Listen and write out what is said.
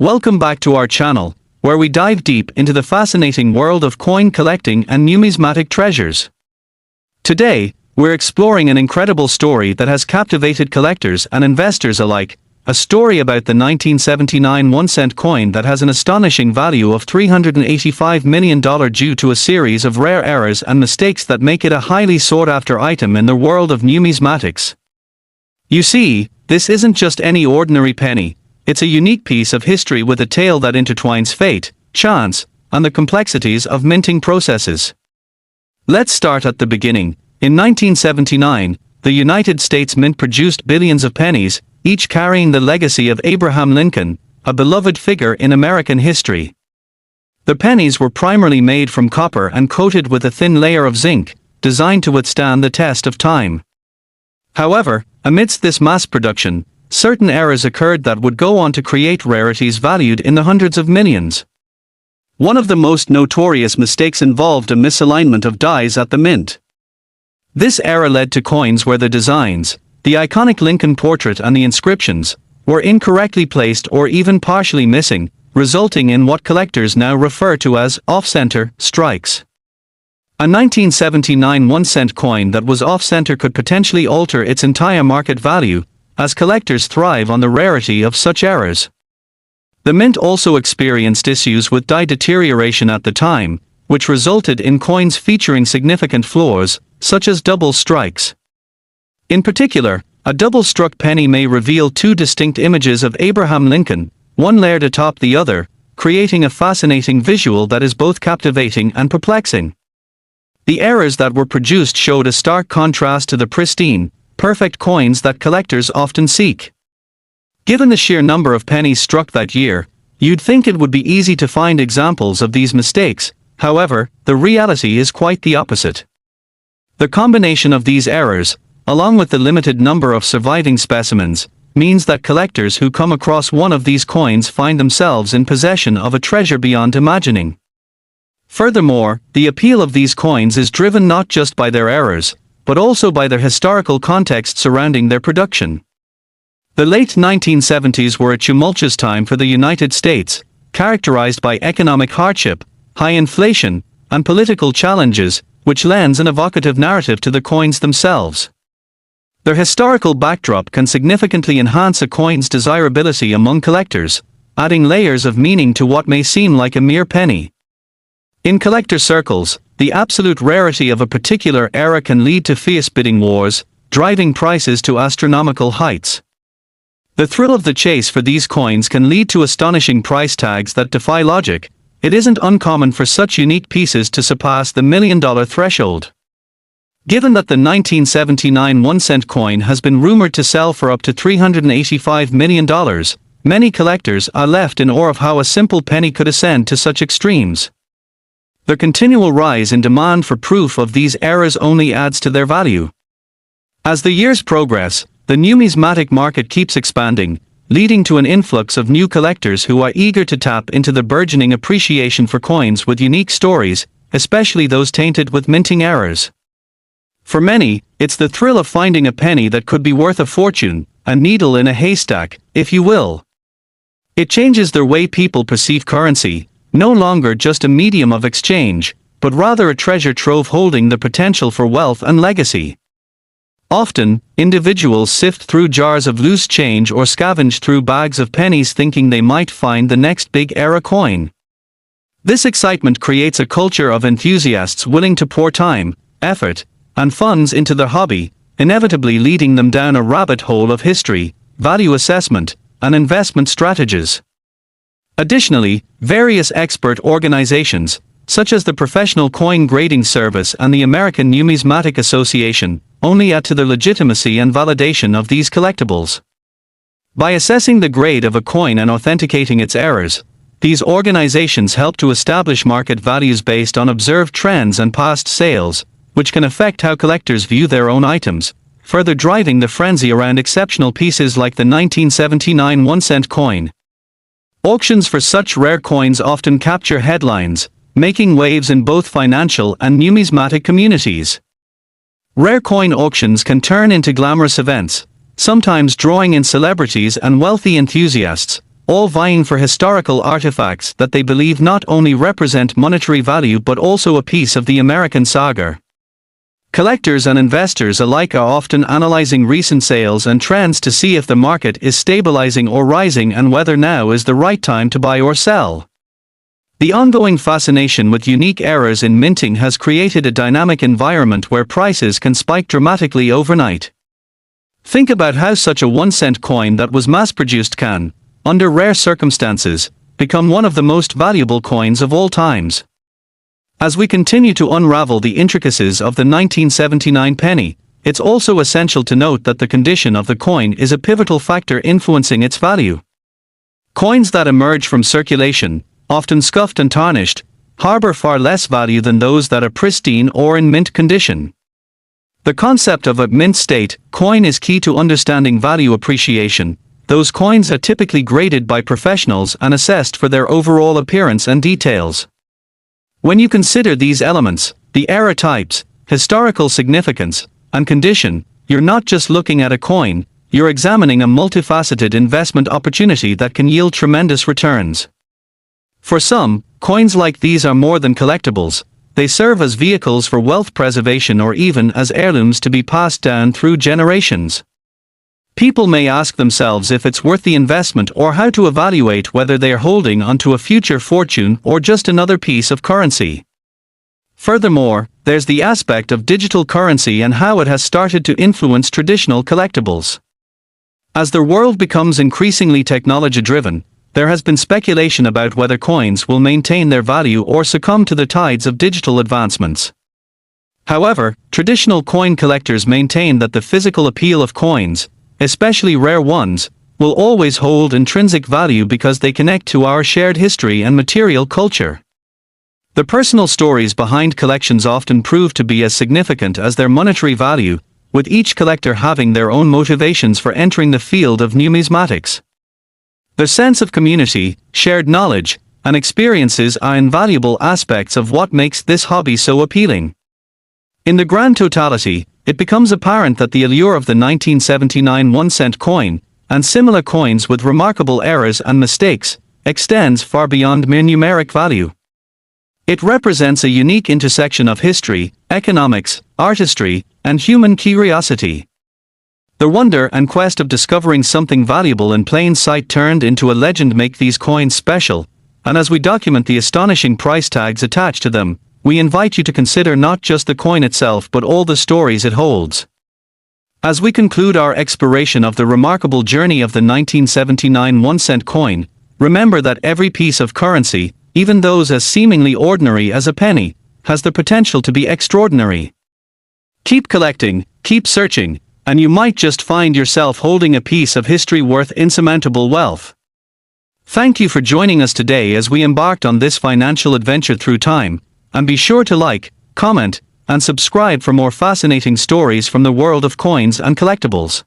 Welcome back to our channel, where we dive deep into the fascinating world of coin collecting and numismatic treasures. Today, we're exploring an incredible story that has captivated collectors and investors alike, a story about the 1979 1-cent coin that has an astonishing value of $385 million due to a series of rare errors and mistakes that make it a highly sought-after item in the world of numismatics. You see, this isn't just any ordinary penny. It's a unique piece of history with a tale that intertwines fate, chance, and the complexities of minting processes. Let's start at the beginning. In 1979, the United States Mint produced billions of pennies, each carrying the legacy of Abraham Lincoln, a beloved figure in American history. The pennies were primarily made from copper and coated with a thin layer of zinc, designed to withstand the test of time. However, amidst this mass production, certain errors occurred that would go on to create rarities valued in the hundreds of millions. One of the most notorious mistakes involved a misalignment of dies at the mint. This error led to coins where the designs, the iconic Lincoln portrait and the inscriptions, were incorrectly placed or even partially missing, resulting in what collectors now refer to as off-center strikes. A 1979 1-cent coin that was off-center could potentially alter its entire market value, as collectors thrive on the rarity of such errors. The mint also experienced issues with die deterioration at the time, which resulted in coins featuring significant flaws, such as double strikes. In particular, a double-struck penny may reveal two distinct images of Abraham Lincoln, one layered atop the other, creating a fascinating visual that is both captivating and perplexing. The errors that were produced showed a stark contrast to the pristine, perfect coins that collectors often seek. Given the sheer number of pennies struck that year, you'd think it would be easy to find examples of these mistakes. However, the reality is quite the opposite. The combination of these errors, along with the limited number of surviving specimens, means that collectors who come across one of these coins find themselves in possession of a treasure beyond imagining. Furthermore, the appeal of these coins is driven not just by their errors, but also by their historical context surrounding their production. The late 1970s were a tumultuous time for the United States, characterized by economic hardship, high inflation, and political challenges, which lends an evocative narrative to the coins themselves. Their historical backdrop can significantly enhance a coin's desirability among collectors, adding layers of meaning to what may seem like a mere penny. In collector circles, the absolute rarity of a particular era can lead to fierce bidding wars, driving prices to astronomical heights. The thrill of the chase for these coins can lead to astonishing price tags that defy logic. It isn't uncommon for such unique pieces to surpass the $1 million threshold. Given that the 1979 1-cent coin has been rumored to sell for up to $385 million, many collectors are left in awe of how a simple penny could ascend to such extremes. The continual rise in demand for proof of these errors only adds to their value. As the years progress, the numismatic market keeps expanding, leading to an influx of new collectors who are eager to tap into the burgeoning appreciation for coins with unique stories, especially those tainted with minting errors. For many, it's the thrill of finding a penny that could be worth a fortune, a needle in a haystack, if you will. It changes the way people perceive currency, no longer just a medium of exchange, but rather a treasure trove holding the potential for wealth and legacy. Often, individuals sift through jars of loose change or scavenge through bags of pennies thinking they might find the next big era coin. This excitement creates a culture of enthusiasts willing to pour time, effort, and funds into their hobby, inevitably leading them down a rabbit hole of history, value assessment, and investment strategies. Additionally, various expert organizations, such as the Professional Coin Grading Service and the American Numismatic Association, only add to the legitimacy and validation of these collectibles. By assessing the grade of a coin and authenticating its errors, these organizations help to establish market values based on observed trends and past sales, which can affect how collectors view their own items, further driving the frenzy around exceptional pieces like the 1979 1-cent coin. Auctions for such rare coins often capture headlines, making waves in both financial and numismatic communities. Rare coin auctions can turn into glamorous events, sometimes drawing in celebrities and wealthy enthusiasts, all vying for historical artifacts that they believe not only represent monetary value but also a piece of the American saga. Collectors and investors alike are often analyzing recent sales and trends to see if the market is stabilizing or rising and whether now is the right time to buy or sell. The ongoing fascination with unique eras in minting has created a dynamic environment where prices can spike dramatically overnight. Think about how such a 1-cent coin that was mass-produced can, under rare circumstances, become one of the most valuable coins of all times. As we continue to unravel the intricacies of the 1979 penny, it's also essential to note that the condition of the coin is a pivotal factor influencing its value. Coins that emerge from circulation, often scuffed and tarnished, harbor far less value than those that are pristine or in mint condition. The concept of a mint state coin is key to understanding value appreciation. Those coins are typically graded by professionals and assessed for their overall appearance and details. When you consider these elements, the era types, historical significance, and condition, you're not just looking at a coin, you're examining a multifaceted investment opportunity that can yield tremendous returns. For some, coins like these are more than collectibles, they serve as vehicles for wealth preservation or even as heirlooms to be passed down through generations. People may ask themselves if it's worth the investment or how to evaluate whether they are holding onto a future fortune or just another piece of currency. Furthermore, there's the aspect of digital currency and how it has started to influence traditional collectibles. As the world becomes increasingly technology-driven, there has been speculation about whether coins will maintain their value or succumb to the tides of digital advancements. However, traditional coin collectors maintain that the physical appeal of coins, especially rare ones, will always hold intrinsic value because they connect to our shared history and material culture. The personal stories behind collections often prove to be as significant as their monetary value, with each collector having their own motivations for entering the field of numismatics. The sense of community, shared knowledge, and experiences are invaluable aspects of what makes this hobby so appealing. In the grand totality, it becomes apparent that the allure of the 1979 1-cent coin, and similar coins with remarkable errors and mistakes, extends far beyond mere numeric value. It represents a unique intersection of history, economics, artistry, and human curiosity. The wonder and quest of discovering something valuable in plain sight turned into a legend make these coins special, and as we document the astonishing price tags attached to them, we invite you to consider not just the coin itself but all the stories it holds. As we conclude our exploration of the remarkable journey of the 1979 1-cent coin, remember that every piece of currency, even those as seemingly ordinary as a penny, has the potential to be extraordinary. Keep collecting, keep searching, and you might just find yourself holding a piece of history worth insurmountable wealth. Thank you for joining us today as we embarked on this financial adventure through time, and be sure to like, comment, and subscribe for more fascinating stories from the world of coins and collectibles.